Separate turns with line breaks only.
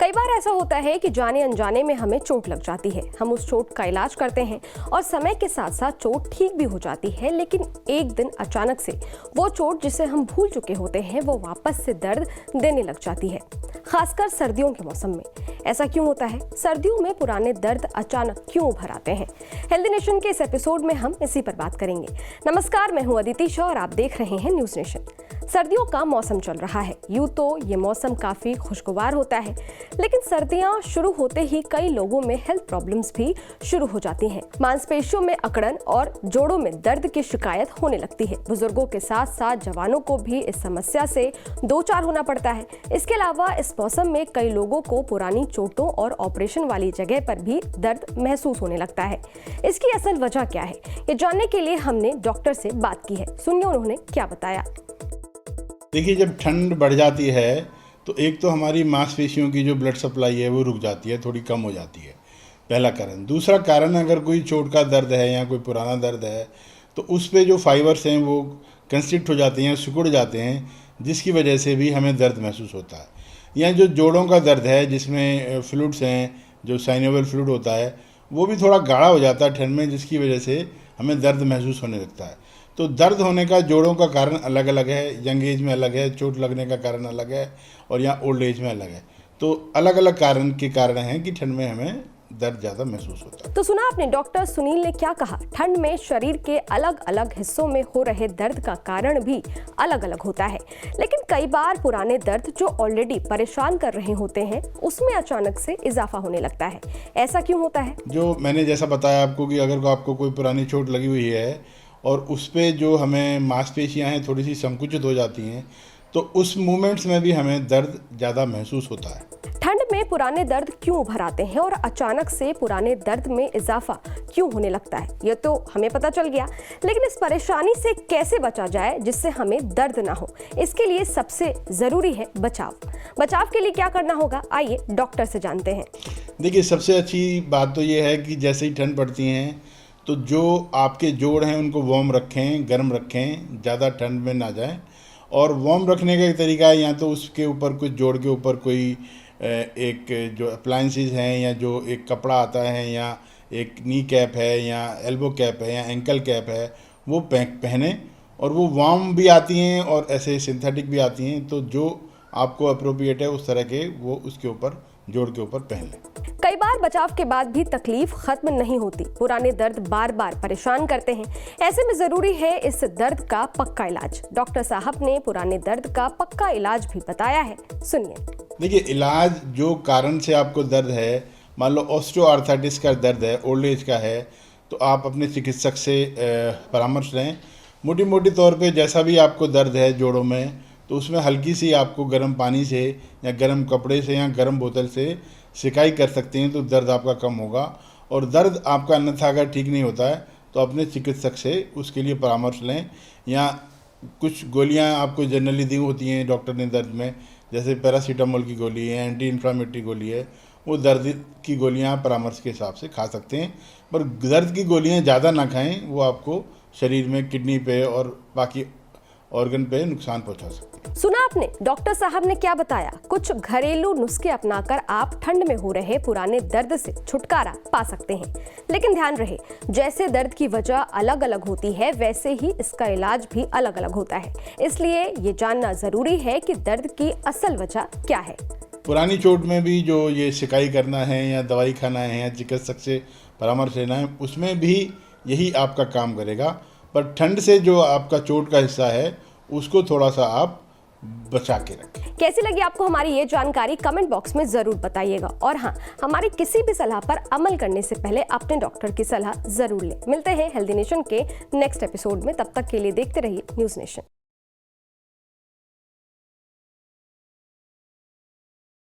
कई बार ऐसा होता है कि जाने अनजाने में हमें चोट लग जाती है। हम उस चोट का इलाज करते हैं और समय के साथ साथ चोट ठीक भी हो जाती है, लेकिन एक दिन अचानक से वो चोट जिसे हम भूल चुके होते हैं वो वापस से दर्द देने लग जाती है, खासकर सर्दियों के मौसम में। ऐसा क्यों होता है? सर्दियों में पुराने दर्द अचानक क्यों उभर आते हैं? हेल्दी नेशन के इस एपिसोड में हम इसी पर बात करेंगे। नमस्कार, मैं हूं अदिति शाह और आप देख रहे हैं न्यूज नेशन। सर्दियों का मौसम चल रहा है। यूं तो ये मौसम काफी खुशगवार होता है, लेकिन सर्दियां शुरू होते ही कई लोगों में हेल्थ प्रॉब्लम्स भी शुरू हो जाती हैं। मांसपेशियों में अकड़न और जोड़ों में दर्द की शिकायत होने लगती है। बुजुर्गों के साथ साथ जवानों को भी इस समस्या से दो चार होना पड़ता है। इसके अलावा इस मौसम में कई लोगों को पुरानी चोटों और ऑपरेशन वाली जगह पर भी दर्द महसूस होने लगता है। इसकी असल वजह क्या है, ये जानने के लिए हमने डॉक्टर से बात की है। सुनिए उन्होंने क्या बताया।
देखिए, जब ठंड बढ़ जाती है तो एक तो हमारी मांसपेशियों की जो ब्लड सप्लाई है वो रुक जाती है, थोड़ी कम हो जाती है, पहला कारण। दूसरा कारण, अगर कोई चोट का दर्द है या कोई पुराना दर्द है तो उस पे जो फाइबर्स हैं वो कंस्ट्रिक्ट हो जाते हैं, सिकुड़ जाते हैं, जिसकी वजह से भी हमें दर्द महसूस होता है। या जो जोड़ों का दर्द है जिसमें फ्लूइड्स हैं, जो साइनोवियल फ्लूइड होता है वो भी थोड़ा गाढ़ा हो जाता है ठंड में, जिसकी वजह से हमें दर्द महसूस होने लगता है। तो दर्द होने का जोड़ों का कारण अलग अलग है, यंग एज में अलग है, चोट लगने का कारण अलग है और यहाँ ओल्ड एज में अलग है। तो अलग अलग कारण हैं कि ठंड में हमें दर्द ज़्यादा महसूस होता है।
तो सुना आपने डॉक्टर सुनील ने क्या कहा। ठंड में शरीर के अलग अलग हिस्सों में हो रहे दर्द का कारण भी अलग अलग होता है, लेकिन कई बार पुराने दर्द जो ऑलरेडी परेशान कर रहे होते हैं उसमें अचानक से इजाफा होने लगता है। ऐसा क्यों होता है?
जो मैंने जैसा बताया आपको कि अगर आपको कोई पुरानी चोट लगी हुई है और उस पर जो हमें मांसपेशियां हैं थोड़ी सी संकुचित हो जाती हैं, तो उस मूवमेंट्स में भी हमें दर्द ज़्यादा महसूस होता है।
ठंड में पुराने दर्द क्यों उभर आते हैं और अचानक से पुराने दर्द में इजाफा क्यों होने लगता है, ये तो हमें पता चल गया, लेकिन इस परेशानी से कैसे बचा जाए जिससे हमें दर्द ना हो? इसके लिए सबसे जरूरी है बचाव। बचाव के लिए क्या करना होगा, आइए डॉक्टर से जानते हैं।
देखिए, सबसे अच्छी बात तो ये है कि जैसे ही ठंड पड़ती हैं तो जो आपके जोड़ हैं उनको वार्म रखें, गर्म रखें, ज़्यादा ठंड में ना जाएं। और वार्म रखने का एक तरीका है, या तो उसके ऊपर कुछ जोड़ के ऊपर कोई एक जो अप्लायंसेस हैं या जो एक कपड़ा आता है या एक नी कैप है या एल्बो कैप है या एंकल कैप है वो पहने, और वो वार्म भी आती हैं और ऐसे सिंथेटिक भी आती हैं। तो जो आपको अप्रोप्रिएट है उस तरह के वो उसके ऊपर जोड़ के ऊपर पहन लें।
कई बार बचाव के बाद भी तकलीफ खत्म नहीं होती, पुराने दर्द बार बार परेशान करते हैं। ऐसे में जरूरी है इस दर्द का पक्का इलाज। डॉक्टर साहब ने पुराने दर्द का पक्का इलाज भी बताया है, सुनिए।
देखिए, इलाज जो कारण से आपको दर्द है, मान लो ऑस्टियोआर्थराइटिस का दर्द है, ओल्ड एज का है, तो आप अपने चिकित्सक से परामर्श लें। मोटी मोटी तौर पे जैसा भी आपको दर्द है जोड़ों में, तो उसमें हल्की सी आपको गर्म पानी से या गर्म कपड़े से या गर्म बोतल से सिकाई कर सकते हैं, तो दर्द आपका कम होगा। और दर्द आपका अन्यथा अगर ठीक नहीं होता है तो अपने चिकित्सक से उसके लिए परामर्श लें। या कुछ गोलियां आपको जनरली दी होती हैं डॉक्टर ने दर्द में, जैसे पैरासीटामोल की गोली है, एंटी इन्फ्लामेटरी गोली है, वो दर्द की गोलियां परामर्श के हिसाब से खा सकते हैं। पर दर्द की गोलियां ज़्यादा ना खाएं, वो आपको शरीर में किडनी पे और बाकी ऑर्गन पे नुकसान पहुंचा सकते हैं।
सुना आपने, डॉक्टर साहब ने क्या बताया। कुछ घरेलू नुस्खे अपनाकर आप ठंड में हो रहे पुराने दर्द से छुटकारा पा सकते हैं, लेकिन ध्यान रहे, जैसे दर्द की वजह अलग अलग होती है वैसे ही इसका इलाज भी अलग अलग होता है। इसलिए ये जानना जरूरी है कि दर्द की असल वजह क्या है।
पुरानी चोट में भी जो ये सिकाई करना है या दवाई खाना है या चिकित्सक से परामर्श लेना है, उसमें भी यही आपका काम करेगा। पर ठंड से जो आपका चोट का हिस्सा है उसको थोड़ा सा आप बचा के रखें।
कैसी लगी आपको हमारी ये जानकारी, कमेंट बॉक्स में जरूर बताइएगा। और हाँ, हमारी किसी भी सलाह पर अमल करने से पहले अपने डॉक्टर की सलाह जरूर लें। मिलते हैं हेल्दी नेशन के नेक्स्ट एपिसोड में, तब तक के लिए देखते रहिए न्यूज नेशन।